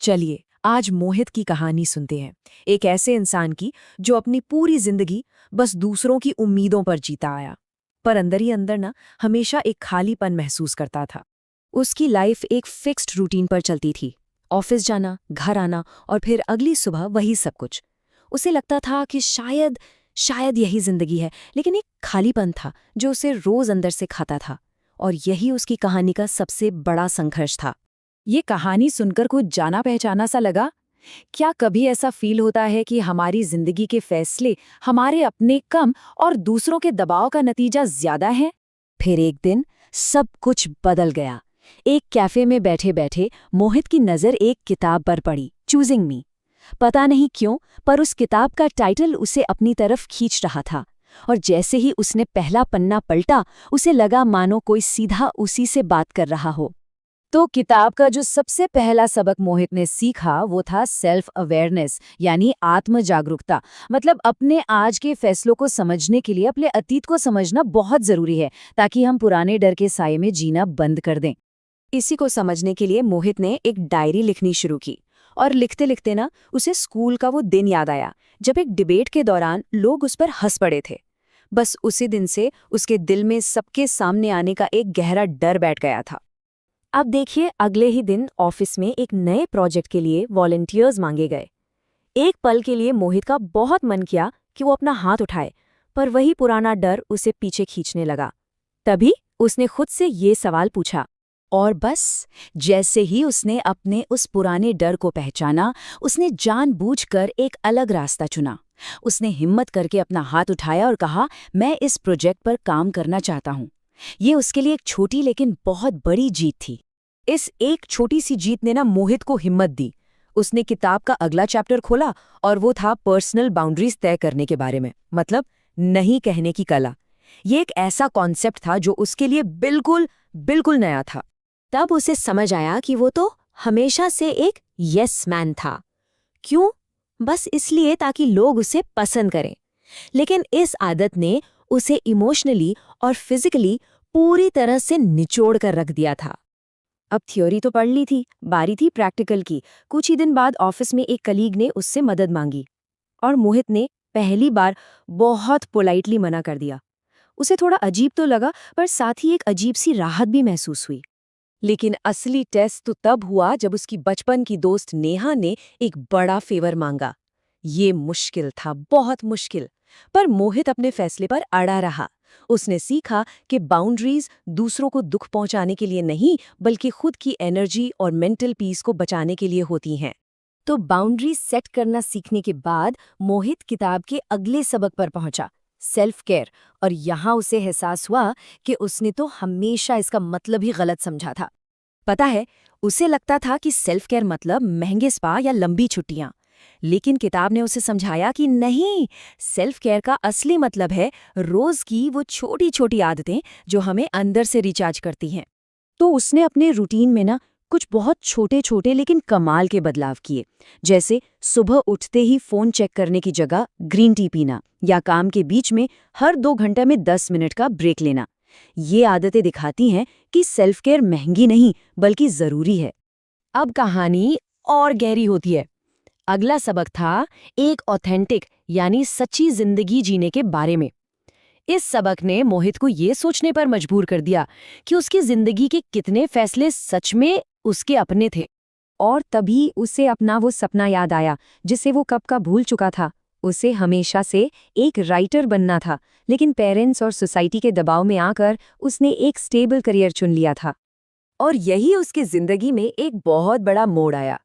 चलिए आज मोहित की कहानी सुनते हैं। एक ऐसे इंसान की जो अपनी पूरी जिंदगी बस दूसरों की उम्मीदों पर जीता आया, पर अंदर ही अंदर ना हमेशा एक खालीपन महसूस करता था। उसकी लाइफ एक फिक्स्ड रूटीन पर चलती थी। ऑफिस जाना, घर आना और फिर अगली सुबह वही सब कुछ। उसे लगता था कि शायद शायद यही जिंदगी है, लेकिन एक खालीपन था जो उसे रोज अंदर से खाता था। और यही उसकी कहानी का सबसे बड़ा संघर्ष था। ये कहानी सुनकर कुछ जाना पहचाना सा लगा। क्या कभी ऐसा फील होता है कि हमारी जिंदगी के फैसले हमारे अपने कम और दूसरों के दबाव का नतीजा ज्यादा है? फिर एक दिन सब कुछ बदल गया। एक कैफे में बैठे बैठे मोहित की नजर एक किताब पर पड़ी, चूजिंग मी। पता नहीं क्यों, पर उस किताब का टाइटल उसे अपनी तरफ खींच रहा था। और जैसे ही उसने पहला पन्ना पलटा, उसे लगा मानो कोई सीधा उसी से बात कर रहा हो। तो किताब का जो सबसे पहला सबक मोहित ने सीखा वो था सेल्फ अवेयरनेस, यानी आत्म जागरूकता। मतलब अपने आज के फैसलों को समझने के लिए अपने अतीत को समझना बहुत जरूरी है, ताकि हम पुराने डर के साये में जीना बंद कर दें। इसी को समझने के लिए मोहित ने एक डायरी लिखनी शुरू की। और लिखते लिखते ना उसे स्कूल का वो दिन याद आया जब एक डिबेट के दौरान लोग उस पर हंस पड़े थे। बस उसी दिन से उसके दिल में सबके सामने आने का एक गहरा डर बैठ गया था। अब देखिए, अगले ही दिन ऑफिस में एक नए प्रोजेक्ट के लिए वॉलंटियर्स मांगे गए। एक पल के लिए मोहित का बहुत मन किया कि वो अपना हाथ उठाए, पर वही पुराना डर उसे पीछे खींचने लगा। तभी उसने खुद से ये सवाल पूछा, और बस जैसे ही उसने अपने उस पुराने डर को पहचाना, उसने जानबूझकर एक अलग रास्ता चुना। उसने हिम्मत करके अपना हाथ उठाया और कहा, मैं इस प्रोजेक्ट पर काम करना चाहता हूँ। ये उसके लिए एक छोटी लेकिन बहुत बड़ी जीत थी। इस एक छोटी सी जीत ने ना मोहित को हिम्मत दी। उसने किताब का अगला चैप्टर खोला और वो था पर्सनल बाउंड्रीज तय करने के बारे में, मतलब नहीं कहने की कला। ये एक ऐसा कॉन्सेप्ट था जो उसके लिए बिल्कुल बिल्कुल नया था। तब उसे समझ आया कि वो तो हमेशा से एक यस मैन था। क्यों? बस इसलिए ताकि लोग उसे पसंद करें। लेकिन इस आदत ने उसे इमोशनली और फिजिकली पूरी तरह से निचोड़ कर रख दिया था। अब थ्योरी तो पढ़ ली थी, बारी थी प्रैक्टिकल की। कुछ ही दिन बाद ऑफिस में एक कलीग ने उससे मदद मांगी और मोहित ने पहली बार बहुत पोलाइटली मना कर दिया। उसे थोड़ा अजीब तो लगा, पर साथ ही एक अजीब सी राहत भी महसूस हुई। लेकिन असली टेस्ट तो तब हुआ जब उसकी बचपन की दोस्त नेहा ने एक बड़ा फेवर मांगा। ये मुश्किल था, बहुत मुश्किल, पर मोहित अपने फैसले पर अड़ा रहा। उसने सीखा कि बाउंड्रीज दूसरों को दुख पहुंचाने के लिए नहीं, बल्कि खुद की एनर्जी और मेंटल पीस को बचाने के लिए होती हैं। तो बाउंड्रीज सेट करना सीखने के बाद मोहित किताब के अगले सबक पर पहुंचा, सेल्फ केयर। और यहाँ उसे एहसास हुआ कि उसने तो हमेशा इसका मतलब ही गलत समझा था। पता है, उसे लगता था कि सेल्फ केयर मतलब महंगे स्पा या लंबी छुट्टियां। लेकिन किताब ने उसे समझाया कि नहीं, सेल्फ केयर का असली मतलब है रोज की वो छोटी छोटी आदतें जो हमें अंदर से रिचार्ज करती हैं। तो उसने अपने रूटीन में ना कुछ बहुत छोटे छोटे लेकिन कमाल के बदलाव किए। जैसे सुबह उठते ही फोन चेक करने की जगह ग्रीन टी पीना, या काम के बीच में हर 2 घंटे में 10 मिनट का ब्रेक लेना। ये आदतें दिखाती हैं कि सेल्फ केयर महंगी नहीं, बल्कि जरूरी है। अब कहानी और गहरी होती है। अगला सबक था एक ऑथेंटिक यानी सच्ची जिंदगी जीने के बारे में। इस सबक ने मोहित को ये सोचने पर मजबूर कर दिया कि उसकी जिंदगी के कितने फैसले सच में उसके अपने थे। और तभी उसे अपना वो सपना याद आया जिसे वो कब का भूल चुका था। उसे हमेशा से एक राइटर बनना था, लेकिन पेरेंट्स और सोसाइटी के दबाव में आकर उसने एक स्टेबल करियर चुन लिया था। और यही उसकी जिंदगी में एक बहुत बड़ा मोड़ आया।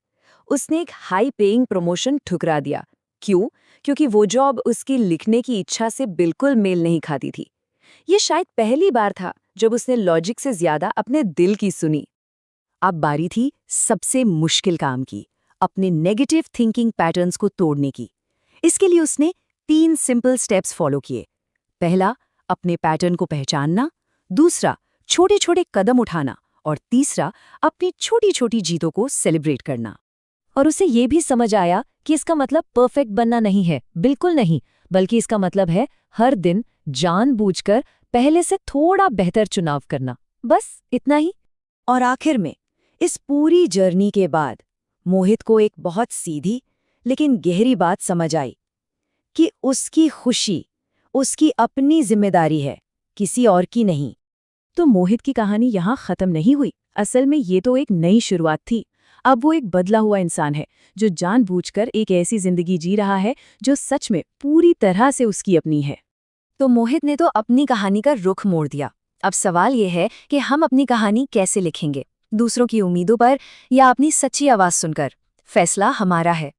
उसने एक हाई पेइंग प्रमोशन ठुकरा दिया। क्यों? क्योंकि वो जॉब उसकी लिखने की इच्छा से बिल्कुल मेल नहीं खाती थी। ये शायद पहली बार था जब उसने लॉजिक से ज्यादा अपने दिल की सुनी। अब बारी थी सबसे मुश्किल काम की, अपने नेगेटिव थिंकिंग पैटर्न्स को तोड़ने की। इसके लिए उसने 3 सिंपल स्टेप्स फॉलो किए। पहला, अपने पैटर्न को पहचानना। दूसरा, छोटे छोटे कदम उठाना। और तीसरा, अपनी छोटी छोटी जीतों को सेलिब्रेट करना। और उसे ये भी समझ आया कि इसका मतलब परफेक्ट बनना नहीं है, बिल्कुल नहीं, बल्कि इसका मतलब है हर दिन जानबूझकर पहले से थोड़ा बेहतर चुनाव करना। बस इतना ही। और आखिर में, इस पूरी जर्नी के बाद मोहित को एक बहुत सीधी लेकिन गहरी बात समझ आई कि उसकी खुशी उसकी अपनी जिम्मेदारी है, किसी और की नहीं। तो मोहित की कहानी यहाँ खत्म नहीं हुई। असल में ये तो एक नई शुरुआत थी। अब वो एक बदला हुआ इंसान है जो जानबूझकर एक ऐसी जिंदगी जी रहा है जो सच में पूरी तरह से उसकी अपनी है। तो मोहित ने तो अपनी कहानी का रुख मोड़ दिया। अब सवाल ये है कि हम अपनी कहानी कैसे लिखेंगे, दूसरों की उम्मीदों पर या अपनी सच्ची आवाज सुनकर? फैसला हमारा है।